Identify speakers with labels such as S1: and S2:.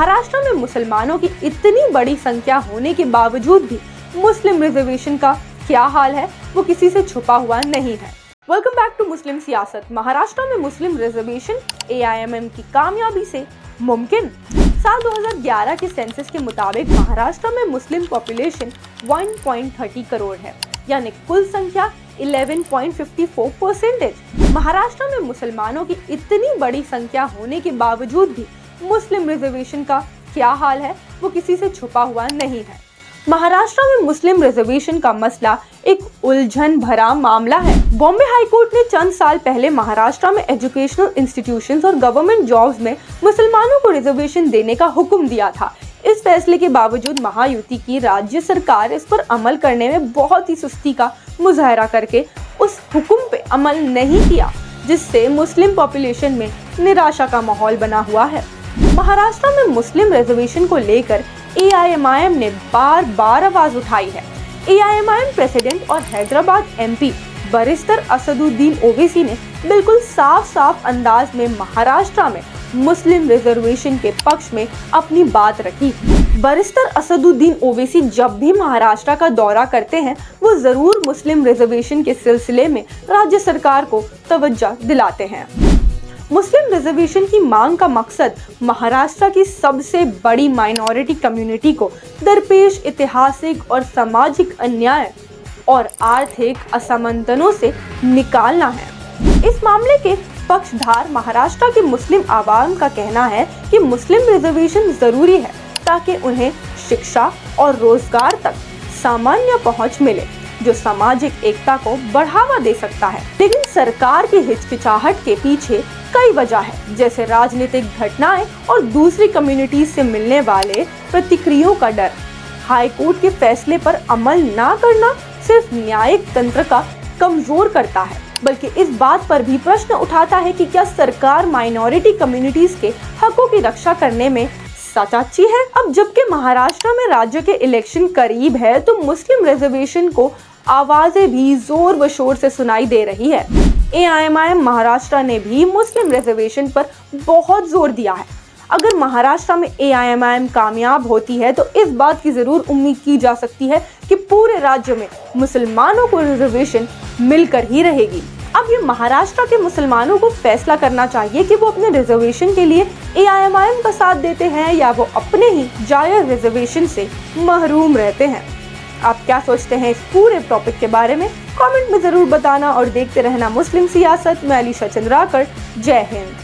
S1: महाराष्ट्र में मुसलमानों की इतनी बड़ी संख्या होने के बावजूद भी मुस्लिम रिजर्वेशन का क्या हाल है वो किसी से छुपा हुआ नहीं है। वेलकम बैक टू मुस्लिम सियासत। महाराष्ट्र में मुस्लिम रिजर्वेशन AIMM की कामयाबी से मुमकिन। साल 2011 के सेंसस के मुताबिक महाराष्ट्र में मुस्लिम पॉपुलेशन 1.30 करोड़ है, यानी कुल संख्या 11.54%। महाराष्ट्र में मुसलमानों की इतनी बड़ी संख्या होने के बावजूद भी मुस्लिम रिजर्वेशन का क्या हाल है वो किसी से छुपा हुआ नहीं है। महाराष्ट्र में मुस्लिम रिजर्वेशन का मसला एक उलझन भरा मामला है। बॉम्बे हाई कोर्ट ने चंद साल पहले महाराष्ट्र में एजुकेशनल इंस्टीट्यूशंस और गवर्नमेंट जॉब्स में मुसलमानों को रिजर्वेशन देने का हुक्म दिया था। इस फैसले के बावजूद महायुति की राज्य सरकार इस पर अमल करने में बहुत ही सुस्ती का मुजाहरा करके उस हुक्म पे अमल नहीं किया, जिससे मुस्लिम पॉपुलेशन में निराशा का माहौल बना हुआ है। महाराष्ट्र में मुस्लिम रिजर्वेशन को लेकर AIMIM ने बार बार आवाज उठाई है। AIMIM प्रेसिडेंट और हैदराबाद MP बरिस्तर असदुद्दीन ओवैसी ने बिल्कुल साफ अंदाज में महाराष्ट्र में मुस्लिम रिजर्वेशन के पक्ष में अपनी बात रखी। बरिस्तर असदुद्दीन ओवैसी जब भी महाराष्ट्र का दौरा करते हैं वो जरूर मुस्लिम रिजर्वेशन के सिलसिले में राज्य सरकार को तवज्जो दिलाते हैं। मुस्लिम रिजर्वेशन की मांग का मकसद महाराष्ट्र की सबसे बड़ी माइनॉरिटी कम्युनिटी को दरपेश ऐतिहासिक और सामाजिक अन्याय और आर्थिक असमानताओं से निकालना है। इस मामले के पक्षधार महाराष्ट्र के मुस्लिम आवाम का कहना है कि मुस्लिम रिजर्वेशन जरूरी है ताकि उन्हें शिक्षा और रोजगार तक सामान्य पहुंच मिले, जो सामाजिक एकता को बढ़ावा दे सकता है। लेकिन सरकार की हिचकिचाहट के पीछे कई वजह है, जैसे राजनीतिक घटनाएं और दूसरी कम्युनिटीज से मिलने वाले प्रतिक्रियाओं का डर। हाई कोर्ट के फैसले पर अमल न करना सिर्फ न्यायिक तंत्र का कमजोर करता है, बल्कि इस बात पर भी प्रश्न उठाता है कि क्या सरकार माइनॉरिटी कम्युनिटीज के हकों की रक्षा करने में सच्ची है। अब जबकि महाराष्ट्र में राज्य के इलेक्शन करीब है तो मुस्लिम रिजर्वेशन को आवाजें भी जोर व शोर से सुनाई दे रही है। AIMIM महाराष्ट्र ने भी मुस्लिम रिजर्वेशन पर बहुत जोर दिया है। अगर महाराष्ट्र में AIMIM कामयाब होती है तो इस बात की जरूर उम्मीद की जा सकती है कि पूरे राज्य में मुसलमानों को रिजर्वेशन मिलकर ही रहेगी। अब ये महाराष्ट्र के मुसलमानों को फैसला करना चाहिए कि वो अपने रिजर्वेशन के लिए AIMIM का साथ देते हैं या वो अपने ही जायज रिजर्वेशन से महरूम रहते हैं। आप क्या सोचते हैं इस पूरे टॉपिक के बारे में? कमेंट में जरूर बताना और देखते रहना मुस्लिम सियासत। मैं अलीशा चंद्राकर। जय हिंद।